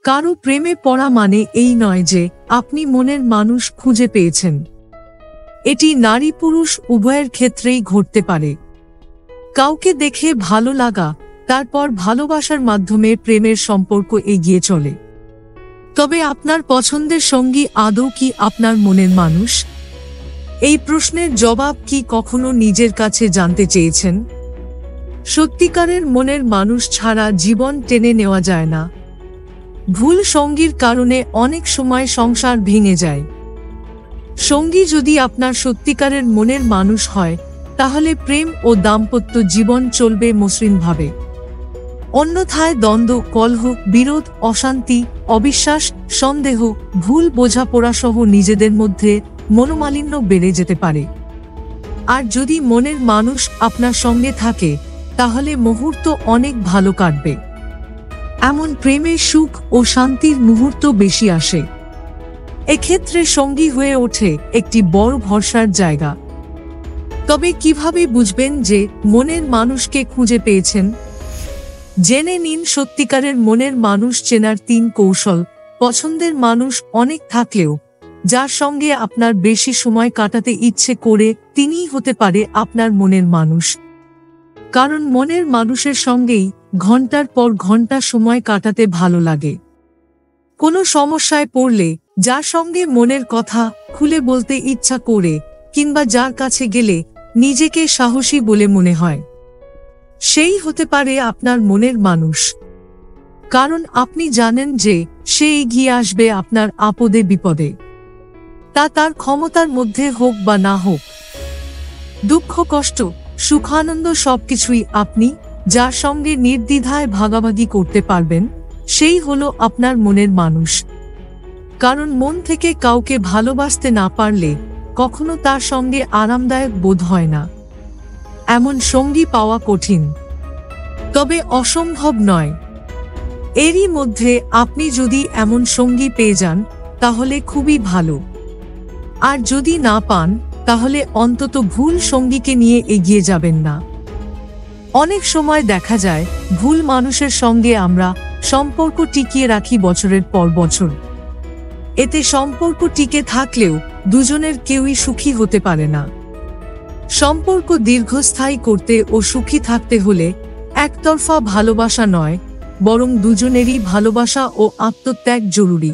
কারো প্রেমে পড়া মানে এই নয় যে আপনি মনের মানুষ খুঁজে পেয়েছেন। এটি নারী পুরুষ উভয়ের ক্ষেত্রেই ঘটতে পারে। কাউকে দেখে ভালো লাগা, তারপর ভালোবাসার মাধ্যমে প্রেমের সম্পর্ক এগিয়ে চলে। তবে আপনার পছন্দের সঙ্গী আদৌ কি আপনার মনের মানুষ? এই প্রশ্নের জবাব কি কখনো নিজের কাছে জানতে চেয়েছেন? সত্যিকারের মনের মানুষ ছাড়া জীবন টেনে নেওয়া যায় না। ভুল সঙ্গীর কারণে অনেক সময় সংসার ভেঙে যায়। সঙ্গী যদি আপনার সত্যিকারের মনের মানুষ হয়, তাহলে প্রেম ও দাম্পত্য জীবন চলবে মসৃণভাবে। অন্যথায় দ্বন্দ্ব, কলহ, বিরোধ, অশান্তি, অবিশ্বাস, সন্দেহ, ভুল বোঝাপড়া সহ নিজেদের মধ্যে মনোমালিন্য বেড়ে যেতে পারে। আর যদি মনের মানুষ আপনার সঙ্গে থাকে, তাহলে মুহূর্ত অনেক ভালো কাটবে। এমন প্রেমে সুখ ও শান্তির মুহূর্ত বেশি আসে। এক্ষেত্রে সঙ্গী হয়ে ওঠে একটি বড় ভরসার জায়গা। তবে কিভাবে বুঝবেন যে মনের মানুষকে খুঁজে পেয়েছেন? জেনে নিন সত্যিকারের মনের মানুষ চেনার 3 কৌশল। পছন্দের মানুষ অনেক থাকলেও যার সঙ্গে আপনার বেশি সময় কাটাতে ইচ্ছে করে, তিনিই হতে পারে আপনার মনের মানুষ। কারণ মনের মানুষের সঙ্গেই ঘন্টার পর ঘন্টা সময় কাটাতে ভালো লাগে। কোনো সমস্যায় পড়লে যার সঙ্গে মনের কথা খুলে বলতে ইচ্ছা করে, কিংবা যার কাছে গেলে নিজেকে সাহসী বলে মনে হয়, সেই হতে পারে আপনার মনের মানুষ। কারণ আপনি জানেন যে সে এগিয়ে আসবে আপনার আপদে বিপদে, তা তার ক্ষমতার মধ্যে হোক বা না হোক। দুঃখ, কষ্ট, সুখানন্দ সবকিছুই আপনি যার সঙ্গে নির্দ্বিধায় ভাগাভাগি করতে পারবেন, সেই হলো আপনার মনের মানুষ। কারণ মন থেকে কাউকে ভালোবাসতে না পারলে কখনো তার সঙ্গে আরামদায়ক বোধ হয় না। এমন সঙ্গী পাওয়া কঠিন, তবে অসম্ভব নয়। এরই মধ্যে আপনি যদি এমন সঙ্গী পেয়ে যান, তাহলে খুবই ভালো। আর যদি না পান, তাহলে অন্তত ভুল সঙ্গীকে নিয়ে এগিয়ে যাবেন না। অনেক সময় দেখা যায় ভুল মানুষের সঙ্গে আমরা সম্পর্ক টিকিয়ে রাখি বছরের পর বছর। এতে সম্পর্ক টিকে থাকলেও দুজনের কেউই সুখী হতে পারে না। সম্পর্ক দীর্ঘস্থায়ী করতে ও সুখী থাকতে হলে একতরফা ভালোবাসা নয়, বরং দুজনেরই ভালোবাসা ও আত্মত্যাগ জরুরি।